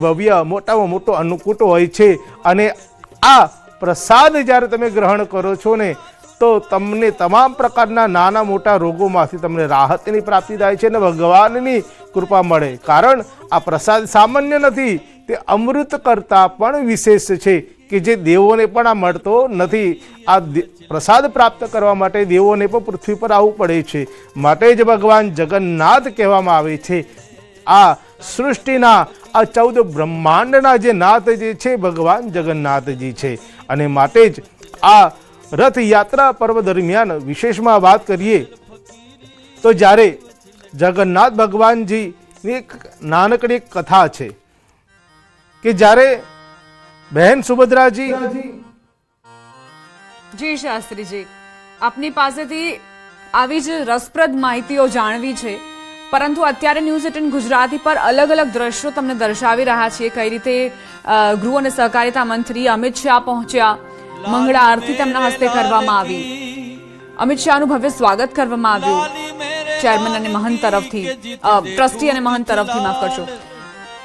ભવ્ય મોટામાં મોટો અન્નકૂટ હોય છે અને આ પ્રસાદ જ્યારે તમે ગ્રહણ કરો છો ને તો તમને તમામ પ્રકારના નાના મોટા રોગોમાંથી તમને રાહતની પ્રાપ્તિ થાય છે અને ભગવાનની કૃપા મળે. કારણ આ પ્રસાદ સામાન્ય નથી, તે અમૃત કરતાં પણ વિશેષ છે કે જે દેવોને પણ આ મળતો નથી. આ પ્રસાદ પ્રાપ્ત કરવા માટે દેવોને પણ પૃથ્વી પર આવવું પડે છે. માટે જ ભગવાન જગન્નાથ કહેવામાં આવે છે. આ સૃષ્ટિના આ 14 બ્રહ્માંડના જે નાથ જે છે ભગવાન જગન્નાથજી છે. અને માટે જ આ રથયાત્રા પર્વ દરમિયાન વિશેષમાં વાત કરીએ તો જ્યારે જગન્નાથ ભગવાનજીની એક નાનકડી એક કથા છે કે જ્યારે બહેન સુભદ્રાજી જી શાસ્ત્રીજી, આપની પાસેથી આવી જ રસપ્રદ માહિતીઓ જાણવી છે, પરંતુ અત્યારે ન્યૂઝ 18 ગુજરાતી પર અલગ અલગ દ્રશ્યો તમને દર્શાવી રહ્યા છીએ. કઈ રીતે ગૃહ અને સહકારિતા મંત્રી અમિત શાહ પહોંચ્યા, મંગળા આરતી તેમના હસ્તે કરવામાં આવી, અમિત શાહનું ભવ્ય સ્વાગત કરવામાં આવ્યું ચેરમેન અને મહંત તરફથી, ટ્રસ્ટી અને મહંત તરફથી, માફ કરશો.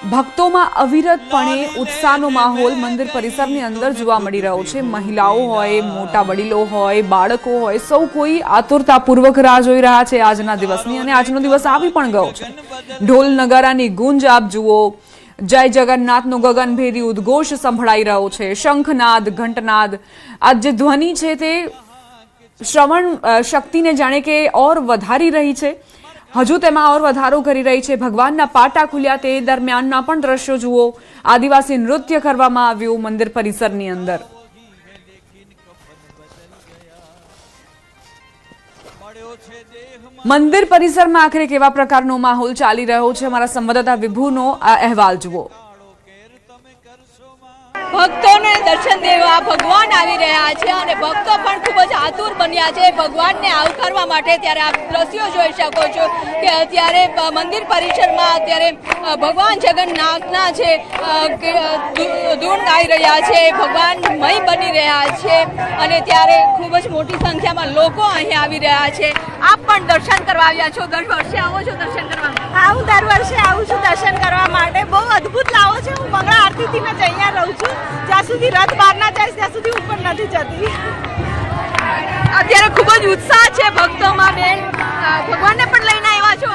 ભક્તોમાં અવિરતપણે ઉત્સાહનો માહોલ મંદિર પરિસરની અંદર જોવા મળી રહ્યો છે. મહિલાઓ હોય, મોટા વડીલો હોય, બાળકો હોય, સૌ કોઈ આતુરતાપૂર્વક રાહ જોઈ રહ્યા છે આજના દિવસની. અને આજનો દિવસ આવી પણ ગયો છે. ઢોલ નગારાની ગુંજ આપ જુઓ, જય જગન્નાથનો ગગનભેદી ઉદ્ઘોષ સંભળાઈ રહ્યો છે. શંખનાદ, ઘંટનાદ, આ જે ધ્વનિ છે તે શ્રવણ શક્તિને જાણે કે ઓર વધારી રહી છે, હજુ તેમાં ઓર વધારો કરી રહી છે. ભગવાનના પાટા ખુલ્યા તે દરમિયાનના પણ દ્રશ્યો જુઓ. આદિવાસી નૃત્ય કરવામાં આવ્યું મંદિર પરિસરની અંદર. મંદિર પરિસરમાં આખરે કેવા પ્રકારનો માહોલ ચાલી રહ્યો છે, અમારા સંવાદદાતા વિભુનો આ અહેવાલ જુઓ. ભક્તોને દર્શન દેવા ભગવાન આવી રહ્યા છે અને ભક્તો પણ ખૂબ જ આતુર બન્યા છે ભગવાનને આવકારવા માટે. ત્યારે આપ દ્રશ્યો જોઈ શકો છો કે અત્યારે મંદિર પરિસરમાં અત્યારે ભગવાન જગન્નાથના છે ધૂન ગાઈ રહ્યા છે, ભગવાન મય બની રહ્યા છે અને ત્યારે ખૂબ જ મોટી સંખ્યામાં લોકો અહીં આવી રહ્યા છે. આપ પણ દર્શન કરવા આવ્યા છો, દર વર્ષે આવો છો દર્શન કરવા? હા, હું દર વર્ષે આવું છું દર્શન કરવા માટે. બહુ અદ્ભુત લાવો છે. હું મંગળા આરતીથી મેં અહીંયા રહું છું. જ્યાં સુધી રથ બહાર ના જાય ત્યાં સુધી ઉપર નથી જતી. અત્યારે ખૂબ જ ઉત્સાહ છે ભક્તોમાં. બેન, ભગવાનને પણ લઈને આવ્યા છો,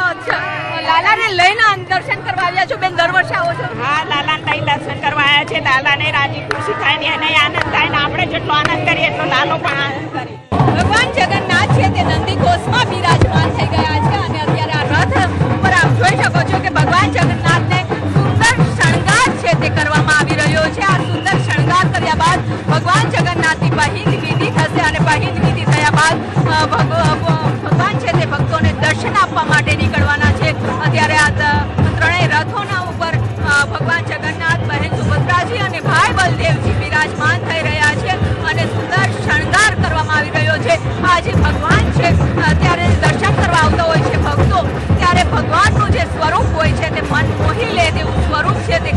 લાલાને લઈને દર્શન કરવા આવ્યા છો? બેન, દર વર્ષે આવો છો? હા, લાલાને લઈ દર્શન કરવા આવ્યા છે. લાલાને રાજી ખુશી થાય ને એને આનંદ થાય ને આપણે જેટલો આનંદ કરીએ એટલો લાલો પણ આનંદ કરે. ભગવાન જગન્નાથ છે તે નંદી ઘોષમાં બિરાજમાન થઈ ગયા છે અને અત્યારે આ રથ ઉપર આપ જોઈ શકો છો કે ભગવાન જગન્નાથને સુંદર શણગાર છે તે કરવામાં આવી રહ્યો છે. આ સુંદર શણગાર કર્યા બાદ ભગવાન જગન્નાથની પહિંદ વિધિ થશે અને પહિંદ વિધિ થયા બાદ ભગવાન છે તે ભક્તોને દર્શન આપવા માટે નીકળવાના છે. અત્યારે આ ત્રણેય રથોના ઉપર ભગવાન જગન્નાથ, બહેન સુભદ્રાજી અને ભાઈ બલદેવજી બિરાજમાન થઈ રહ્યા છે અને સુંદર શણગાર કરવામાં આવી રહ્યો છે. આ જે ભગવાન છે ત્યારે દર્શન કરવા આવતા હોય છે ભક્તો, ત્યારે ભગવાનનું જે સ્વરૂપ હોય છે તે મન મોહી લે તેવું સ્વરૂપ છે તે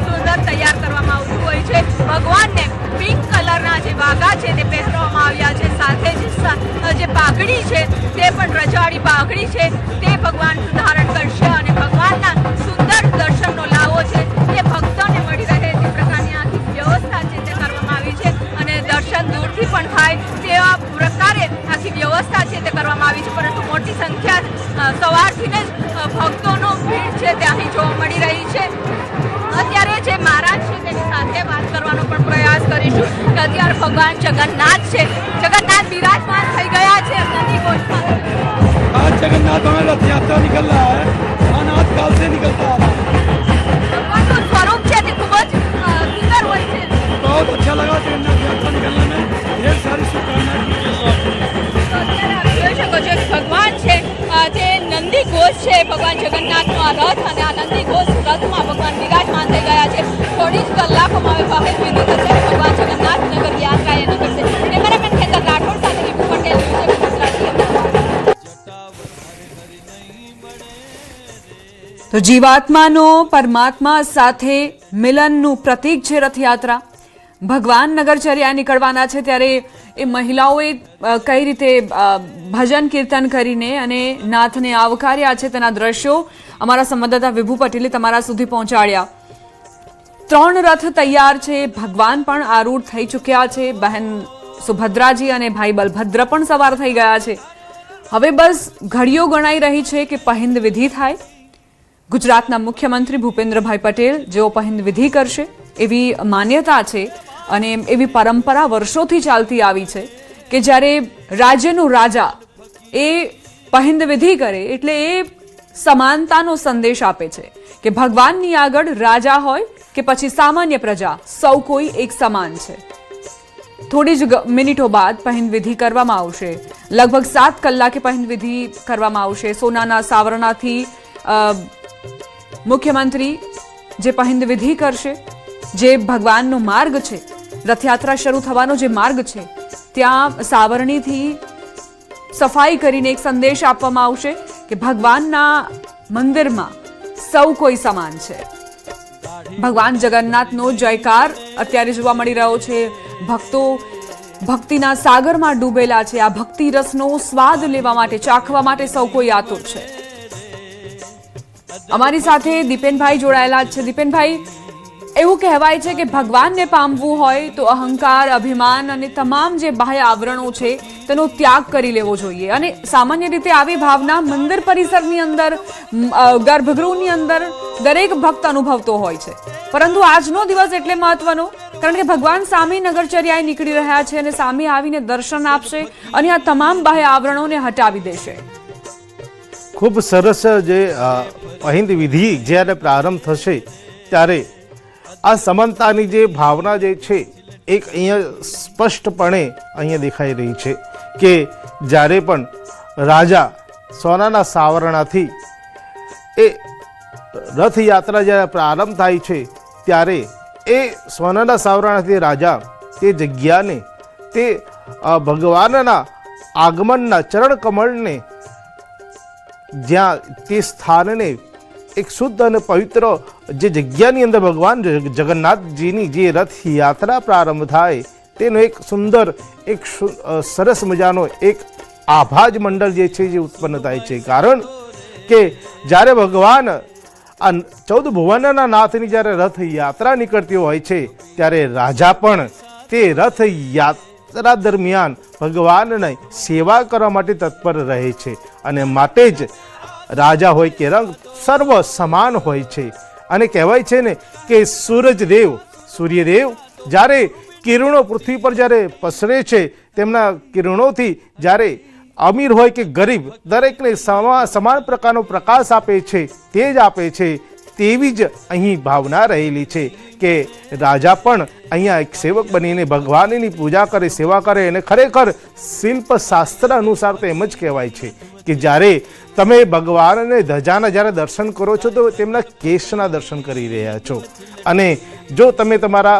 સુંદર તૈયાર કરવામાં આવતું હોય છે. ભગવાનને પિંક કલરના જે વાઘા છે તે પહેરવામાં આવ્યા છે. સાથે જ જે પાઘડી છે તે પણ રજવાડી પાઘડી છે તે ભગવાન ધારણ કરશે અને ભગવાનના સુંદર દર્શનનો લાવો છે એ ભક્તોને મળી રહે તે પ્રકારની આખી વ્યવસ્થા છે તે કરવામાં આવી છે અને દર્શન દૂરથી પણ થાય તેવા પ્રકારે આખી વ્યવસ્થા છે તે કરવામાં આવી છે. પરંતુ મોટી સંખ્યા સવારથી જ ભક્તોનો ભીડ છે તે અહીં જોવા મળી રહી છે. અત્યારે જે મહારાજ છે તેની સાથે વાત કરવાનો પણ પ્રયાસ કરીશું કે અત્યારે ભગવાન જગન્નાથ છે, જગન્નાથ બિરાજમાન થઈ ગયા છે નંદી ઘોષમાં. आज जगन्नाथ हमें रथ यात्रा निकल रहा है, अनाथ काल से निकलता आ रहा है. ભગવાનનું સ્વરૂપ છે તે ખૂબ જ સુંદર હોય છે. बहुत अच्छा लगा जगन्नाथ यात्रा निकलने में. ढेर सारी शुभकामनाएं. અત્યારે આપ જોઈ શકો છો કે ભગવાન છે જે નંદી ઘોષ છે, ભગવાન જગન્નાથનો આ રથ અને આ નંદી ઘોષ રથમાં ભગવાન બિરાજમાન થઈ ગયા છે. થોડી જ કલાકોમાં હવે પહિંદ વિધિ થશે. ભગવાન જગન્નાથ નગર યાત્રા એ નીકળશે. કેમેરામેન કેતન રાઠોડ સાથે વિપુ પટેલ, તો જીવાત્માનો પરમાત્મા સાથે મિલનનું પ્રતીક છે રથયાત્રા. ભગવાન નગરચર્યા નીકળવાના છે ત્યારે એ મહિલાઓએ કઈ રીતે ભજન કીર્તન કરીને અને નાથને આવકાર્યા છે તેના દ્રશ્યો અમારા સંવાદદાતા વિભુ પટેલે તમારા સુધી પહોંચાડ્યા. 3 રથ તૈયાર છે, ભગવાન પણ આરૂઢ થઈ ચૂક્યા છે, બહેન સુભદ્રાજી અને ભાઈ બલભદ્ર પણ સવાર થઈ ગયા છે. હવે બસ ઘડીઓ ગણાઈ રહી છે કે પહિંદ વિધિ થાય. ગુજરાતના મુખ્યમંત્રી ભૂપેન્દ્રભાઈ પટેલ જેઓ પહિંદ વિધિ કરશે એવી માન્યતા છે અને એવી પરંપરા વર્ષોથી ચાલતી આવી છે કે જ્યારે રાજ્યનો રાજા એ પહિંદ વિધિ કરે એટલે એ સમાનતાનો સંદેશ આપે છે કે ભગવાનની આગળ રાજા હોય કે પછી સામાન્ય પ્રજા, સૌ કોઈ એક સમાન છે. થોડી જ મિનિટો બાદ પહિંદ વિધિ કરવામાં આવશે. લગભગ 7 કલાકે પહિંદ વિધિ કરવામાં આવશે. સોનાના સાવરણાથી મુખ્યમંત્રી જે પહિંદ વિધિ કરશે, જે ભગવાનનો માર્ગ છે, રથયાત્રા શરૂ થવાનો જે માર્ગ છે, ત્યાં સાવરણીથી સફાઈ કરીને એક સંદેશ આપવામાં આવશે કે ભગવાનના મંદિરમાં સૌ કોઈ સમાન છે. ભગવાન જગન્નાથનો જયકાર અત્યારે જોવા મળી રહ્યો છે. ભક્તો ભક્તિના સાગરમાં ડૂબેલા છે. આ ભક્તિ રસનો સ્વાદ લેવા માટે, ચાખવા માટે સૌ કોઈ આતુર છે. અમારી સાથે દીપેનભાઈ જોડાયેલા છે. દીપેનભાઈ, એવું કહેવાય છે કે ભગવાનને પામવું હોય તો અહંકાર, અભિમાન અને તમામ જે બાહ્ય આવરણો છે તેનો ત્યાગ કરી લેવો જોઈએ. અને સામાન્ય રીતે આવી ભાવના મંદિર પરિસરની અંદર, ગર્ભગૃહની અંદર દરેક ભક્ત અનુભવતો હોય છે. પરંતુ આજનો દિવસ એટલે મહત્વનો, કારણ કે ભગવાન સામે નગરચર્યાએ નીકળી રહ્યા છે અને સામે આવીને દર્શન આપશે અને આ તમામ બાહ્ય આવરણોને હટાવી દેશે. ખૂબ સરસ. જે પહિંદ વિધિ જ્યારે પ્રારંભ થશે ત્યારે આ સમાનતાની જે ભાવના જે છે એક અહીંયા સ્પષ્ટપણે અહીંયા દેખાઈ રહી છે કે જ્યારે પણ રાજા સોનાના સાવરણાથી એ રથયાત્રા જ્યારે પ્રારંભ થાય છે ત્યારે એ સોનાના સાવરણાથી રાજા તે જગ્યાને, તે ભગવાનના આગમનના ચરણ કમળને, જ્યાં તે સ્થાનને એક શુદ્ધ અને પવિત્ર જે જગ્યાની અંદર ભગવાન જગન્નાથજીની જે રથયાત્રા પ્રારંભ થાય તેનો એક સુંદર, એક સરસ મજાનો એક આભાજ મંડળ જે છે જે ઉત્પન્ન થાય છે. કારણ કે જ્યારે ભગવાન આ 14 ભુવનના નાથની જ્યારે રથયાત્રા નીકળતી હોય છે ત્યારે રાજા પણ તે રથયાત્રા દરમિયાન ભગવાનની સેવા કરવા માટે તત્પર રહે છે. અને માટે જ રાજા હોય કે રંગ સર્વ સમાન હોય છે. અને કહેવાય છે ને કે સૂર્યદેવ જ્યારે કિરણો પૃથ્વી પર જ્યારે પસરે છે, તેમના કિરણોથી જ્યારે અમીર હોય કે ગરીબ દરેકને સમાન પ્રકારનો પ્રકાશ આપે છે, તેજ આપે છે. તેવી જ અહીં ભાવના રહેલી છે કે રાજા પણ અહીંયા એક સેવક બનીને ભગવાનની પૂજા કરે, સેવા કરે. અને ખરેખર શિલ્પ શાસ્ત્ર અનુસાર તો એમ જ કહેવાય છે કે જ્યારે તમે ભગવાનને ધજાના જ્યારે દર્શન કરો છો તો તેમના કેશના દર્શન કરી રહ્યા છો. અને જો તમે તમારા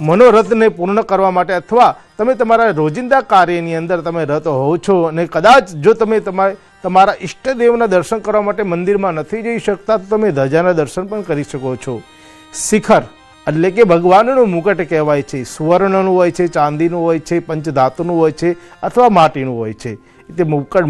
મનોરથને પૂર્ણ કરવા માટે અથવા તમે તમારા રોજિંદા કાર્યની અંદર તમે રત હોવ છો અને કદાચ જો તમે તમારા ઈષ્ટદેવના દર્શન કરવા માટે મંદિરમાં નથી જઈ શકતા તો તમે ધજાના દર્શન પણ કરી શકો છો. શિખર એટલે કે ભગવાનનું મુકટ કહેવાય છે. સુવર્ણનું હોય છે, ચાંદીનું હોય છે, પંચધાતુનું હોય છે અથવા માટીનું હોય છે. તે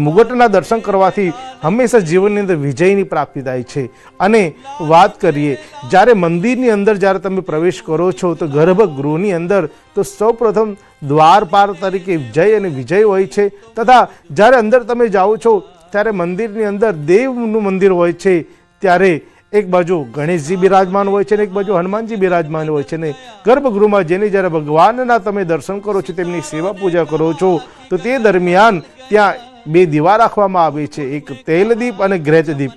મુગટના દર્શન કરવાથી હંમેશા જીવનની અંદર વિજયની પ્રાપ્તિ થાય છે. અને વાત કરીએ જ્યારે મંદિરની અંદર જ્યારે તમે પ્રવેશ કરો છો તો ગર્ભગૃહની અંદર તો સૌપ્રથમ દ્વારપાર તરીકે જય અને વિજય હોય છે. તથા જ્યારે અંદર તમે જાઓ છો ત્યારે મંદિરની અંદર દેવનું મંદિર હોય છે. ત્યારે એક બાજુ ગણેશજી બિરાજમાન હોય છે ને એક બાજુ હનુમાનજી બિરાજમાન હોય છે. ને ગર્ભગૃહમાં જેને જ્યારે ભગવાનના તમે દર્શન કરો છો, તેમની સેવા પૂજા કરો છો તો તે દરમિયાન ત્યાં 2 દીવા રાખવામાં આવે છે. એક તેલદીપ અને ગ્રેચદીપ.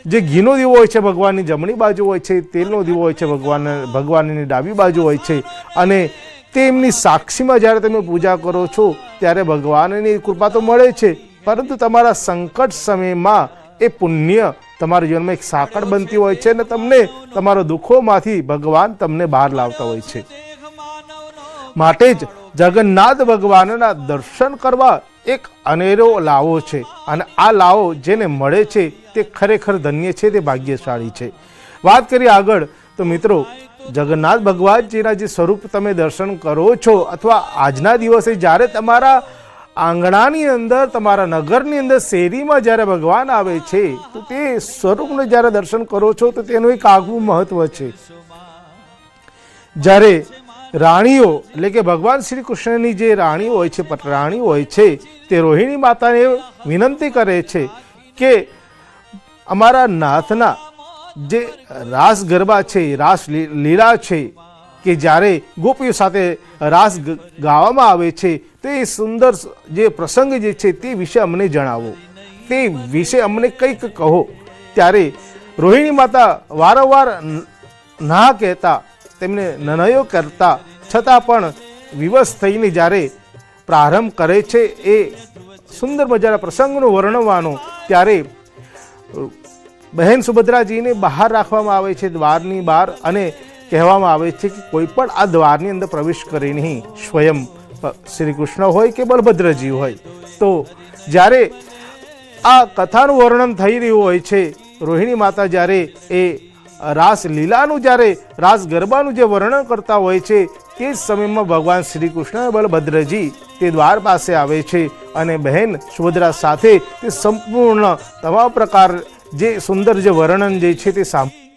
જે ઘીનો દીવો હોય છે ભગવાનની જમણી બાજુ હોય છે, તેલનો દીવો હોય છે ભગવાનની ડાબી બાજુ હોય છે. અને તેમની સાક્ષીમાં જ્યારે તમે પૂજા કરો છો ત્યારે ભગવાનની કૃપા તો મળે છે, પરંતુ તમારા સંકટ સમયમાં એ પુણ્ય તમારા જીવનમાં એક સાંકળ બનતી હોય છે અને તમને તમારા દુઃખોમાંથી ભગવાન તમને બહાર લાવતા હોય છે. માટે જ જગન્નાથ ભગવાનના દર્શન કરવા એક અનેરો લાવો છે. અને આ લાવો જેને મળે છે તે ખરેખર ધન્ય છે, તે ભાગ્યશાળી છે. વાત કરીએ આગળ તો મિત્રો, જગન્નાથ ભગવાનજીના જે સ્વરૂપ તમે દર્શન કરો છો અથવા આજના દિવસે જ્યારે તમારા આંગણાની અંદર, તમારા નગરની અંદર, શેરીમાં જ્યારે ભગવાન આવે છે તો તે સ્વરૂપને જ્યારે દર્શન કરો છો તો તેનું એક આગવું મહત્વ છે. જ્યારે રાણીઓ એટલે કે ભગવાન શ્રી કૃષ્ણની જે રાણીઓ હોય છે, પટરાણીઓ હોય છે, તે રોહિણી માતાને વિનંતી કરે છે કે અમારા નાથના જે રાસ ગરબા છે, રાસ લીલા છે, કે જ્યારે ગોપીઓ સાથે રાસ ગાવામાં આવે છે, તે સુંદર જે પ્રસંગ જે છે તે વિશે અમને જણાવો, તે વિશે અમને કંઈક કહો. ત્યારે રોહિણી માતા વારંવાર ના કહેતા, તેમને નનયો કરતા છતાં પણ વિવશ થઈને જ્યારે પ્રારંભ કરે છે એ સુંદર મજાના પ્રસંગનું વર્ણવવાનો, ત્યારે બહેન સુભદ્રાજીને બહાર રાખવામાં આવે છે, દ્વારની બહાર, અને કહેવામાં આવે છે કે કોઈ પણ આ દ્વારની અંદર પ્રવેશ કરે નહીં, સ્વયં શ્રી કૃષ્ણ હોય કે બલભદ્રજી હોય. તો જ્યારે આ કથાનું વર્ણન થઈ રહ્યું હોય છે, રોહિણી માતા જ્યારે એ રાસ લીલાનું, જ્યારે રાસ ગરબાનું જે વર્ણન કરતા હોય છે, તે જ સમયમાં ભગવાન શ્રી કૃષ્ણ અને બલભદ્રજી તે દ્વાર પાસે આવે છે અને બહેન સુભદ્રા સાથે તે સંપૂર્ણ તમામ પ્રકાર જે સુંદર જે વર્ણન જે છે તે સાંભળે.